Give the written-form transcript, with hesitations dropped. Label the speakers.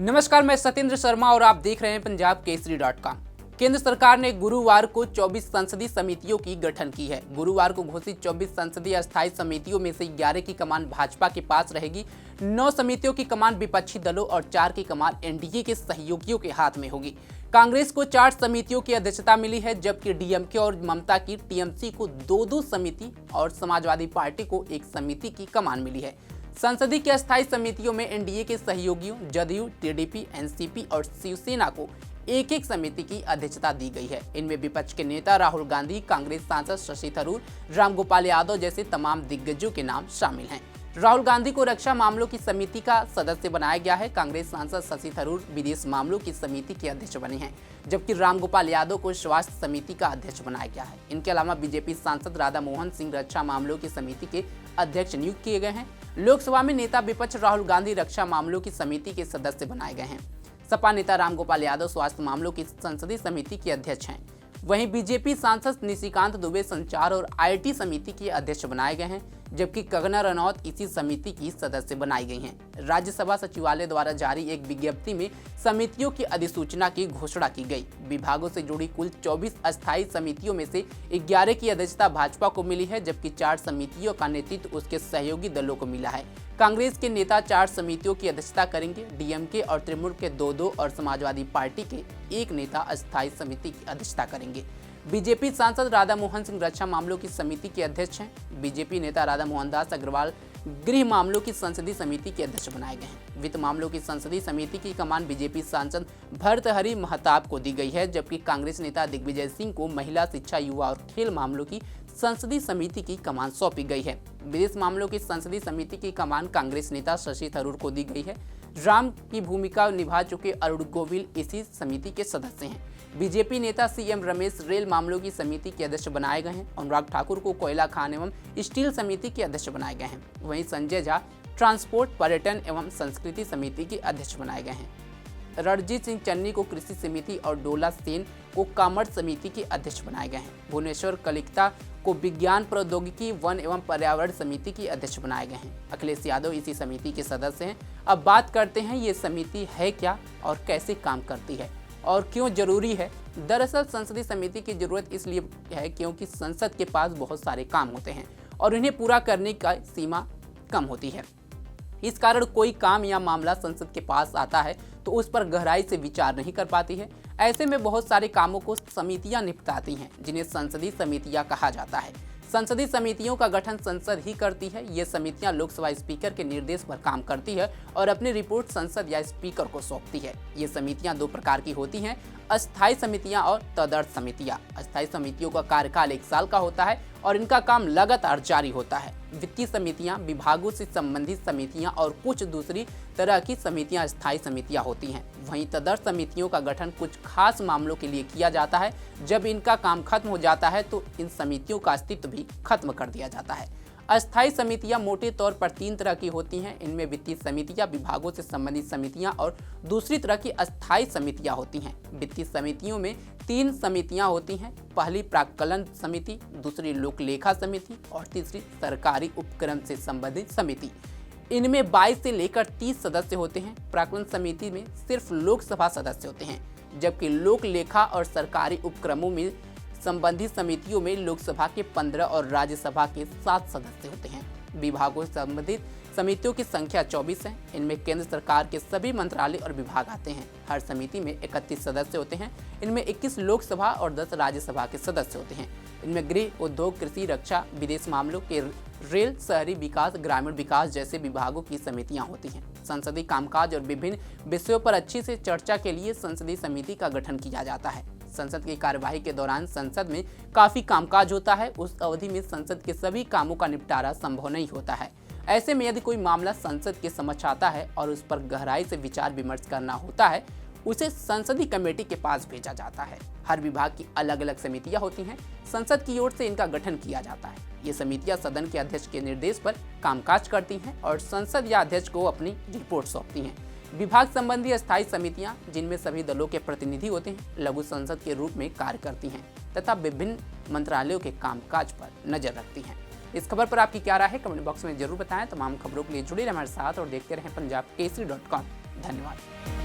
Speaker 1: नमस्कार, मैं सत्येंद्र शर्मा और आप देख रहे हैं पंजाब केसरी.com। केंद्र सरकार ने गुरुवार को 24 संसदीय समितियों की गठन की है। गुरुवार को घोषित 24 संसदीय अस्थायी समितियों में से 11 की कमान भाजपा के पास रहेगी, 9 समितियों की कमान विपक्षी दलों और 4 की कमान एनडीए के सहयोगियों के हाथ में होगी। कांग्रेस को 4 समितियों की अध्यक्षता मिली है, जबकि डीएमके और ममता की टीएमसी को 2-2 समिति और समाजवादी पार्टी को 1 समिति की कमान मिली है। संसदीय की अस्थायी समितियों में एनडीए के सहयोगियों जदयू, टीडीपी, एनसीपी और शिवसेना को एक समिति की अध्यक्षता दी गई है। इनमें विपक्ष के नेता राहुल गांधी, कांग्रेस सांसद शशि थरूर, रामगोपाल यादव जैसे तमाम दिग्गजों के नाम शामिल हैं। राहुल गांधी को रक्षा मामलों की समिति का सदस्य बनाया गया है। कांग्रेस सांसद शशि थरूर विदेश मामलों की समिति के अध्यक्ष बने हैं, जबकि रामगोपाल यादव को स्वास्थ्य समिति का अध्यक्ष बनाया गया है। इनके अलावा बीजेपी सांसद राधा मोहन सिंह रक्षा मामलों की समिति के अध्यक्ष नियुक्त किए गए हैं। लोकसभा में नेता विपक्ष राहुल गांधी रक्षा मामलों की समिति के सदस्य बनाए गए हैं। सपा नेता रामगोपाल यादव स्वास्थ्य मामलों की संसदीय समिति के अध्यक्ष हैं। वहीं बीजेपी सांसद निशिकांत दुबे संचार और आईटी समिति के अध्यक्ष बनाए गए हैं, जबकि कंगना रनौत इसी समिति की सदस्य बनाई गई हैं। राज्यसभा सचिवालय द्वारा जारी एक विज्ञप्ति में समितियों की अधिसूचना की घोषणा की गई। विभागों से जुड़ी कुल 24 अस्थायी समितियों में से 11 की अध्यक्षता भाजपा को मिली है, जबकि 4 समितियों का नेतृत्व उसके सहयोगी दलों को मिला है। कांग्रेस के नेता 4 समितियों की अध्यक्षता करेंगे, डीएमके और तृणमूल के 2-2 और समाजवादी पार्टी के 1 नेता अस्थायी समिति की अध्यक्षता करेंगे। बीजेपी सांसद राधा मोहन सिंह रक्षा मामलों की समिति के अध्यक्ष हैं। बीजेपी नेता राधा मोहन दास अग्रवाल गृह मामलों की संसदीय समिति के अध्यक्ष बनाए गए हैं। वित्त मामलों की संसदीय समिति की कमान बीजेपी सांसद भर्तृहरि महताब को दी गई है, जबकि कांग्रेस नेता दिग्विजय सिंह को महिला, शिक्षा, युवा और खेल मामलों की संसदीय समिति की कमान सौंपी गई है। विदेश मामलों की संसदीय समिति की कमान कांग्रेस नेता शशि थरूर को दी गई है। राम की भूमिका निभा चुके अरुण गोविल इसी समिति के सदस्य हैं। बीजेपी नेता सीएम रमेश रेल मामलों की समिति के अध्यक्ष बनाए गए हैं। अनुराग ठाकुर को कोयला खान एवं स्टील समिति के अध्यक्ष बनाए गए हैं। वहीं संजय झा ट्रांसपोर्ट, पर्यटन एवं संस्कृति समिति के अध्यक्ष बनाए गए हैं। रणजीत सिंह चन्नी को कृषि समिति और डोला सेन को कॉमर्स समिति के अध्यक्ष बनाए गए हैं। भुवनेश्वर कलिकता को विज्ञान, प्रौद्योगिकी, वन एवं पर्यावरण समिति के अध्यक्ष बनाए गए हैं। अखिलेश यादव इसी समिति के सदस्य हैं। अब बात करते हैं ये समिति है क्या और कैसे काम करती है और क्यों जरूरी है। दरअसल संसदीय समिति की जरूरत इसलिए है क्योंकि संसद के पास बहुत सारे काम होते हैं और इन्हें पूरा करने का सीमा कम होती है। इस कारण कोई काम या मामला संसद के पास आता है तो उस पर गहराई से विचार नहीं कर पाती है। ऐसे में बहुत सारे कामों को समितियां निपटाती हैं, जिन्हें संसदीय समितियां कहा जाता है। संसदीय समितियों का गठन संसद ही करती है। ये समितियां लोकसभा स्पीकर के निर्देश पर काम करती है और अपनी रिपोर्ट संसद या स्पीकर को सौंपती है। ये समितियां 2 प्रकार की होती हैं, अस्थायी समितियां और तदर्थ समितियां। अस्थायी समितियों का कार्यकाल 1 साल का होता है और इनका काम लगातार जारी होता है। वित्तीय समितियां, विभागों से संबंधित समितियां और कुछ दूसरी तरह की समितियां अस्थायी समितियां होती हैं। वहीं तदर्थ समितियों का गठन कुछ खास मामलों के लिए किया जाता है। जब इनका काम खत्म हो जाता है तो इन समितियों का अस्तित्व भी खत्म कर दिया जाता है। अस्थायी समितियां मोटे तौर पर 3 तरह की होती हैं। इनमें वित्तीय समितियां, विभागों से संबंधित समितियां और दूसरी तरह की अस्थायी समितियां होती हैं। वित्तीय समितियों में 3 समितियां होती हैं। पहली प्राक्कलन समिति, दूसरी लोक लेखा समिति और तीसरी सरकारी उपक्रम से संबंधित समिति। इनमें 22 से लेकर 30 सदस्य होते हैं। प्राक्कलन समिति में सिर्फ लोकसभा सदस्य होते हैं, जबकि लोक लेखा और सरकारी उपक्रमों में संबंधित समितियों में लोकसभा के 15 और राज्यसभा के 7 सदस्य होते हैं। विभागों से संबंधित समितियों की संख्या 24 है। इनमें केंद्र सरकार के सभी मंत्रालय और विभाग आते हैं। हर समिति में 31 सदस्य होते हैं। इनमें 21 लोकसभा और 10 राज्यसभा के सदस्य होते हैं। इनमें गृह, उद्योग, कृषि, रक्षा, विदेश मामलों के रेल, शहरी विकास, ग्रामीण विकास जैसे विभागों की समितियां होती हैं। संसदीय कामकाज और विभिन्न विषयों पर अच्छी से चर्चा के लिए संसदीय समिति का गठन किया जाता है। संसद की कार्यवाही के दौरान संसद में काफी कामकाज होता है। उस अवधि में संसद के सभी कामों का निपटारा संभव नहीं होता है। ऐसे में यदि कोई मामला संसद के समक्ष आता है और उस पर गहराई से विचार विमर्श करना होता है, उसे संसदीय कमेटी के पास भेजा जाता है। हर विभाग की अलग अलग समितियां होती हैं। संसद की ओर से इनका गठन किया जाता है। ये समितियां सदन के अध्यक्ष के निर्देश पर कामकाज करती हैं और संसद या अध्यक्ष को अपनी रिपोर्ट सौंपती हैं। विभाग संबंधी अस्थायी समितियां, जिनमें सभी दलों के प्रतिनिधि होते हैं, लघु संसद के रूप में कार्य करती हैं तथा विभिन्न मंत्रालयों के कामकाज पर नजर रखती हैं। इस खबर पर आपकी क्या राय है, कमेंट बॉक्स में जरूर बताएं। तमाम खबरों के लिए जुड़े रहें हमारे साथ और देखते रहें पंजाब केसरी.com। धन्यवाद।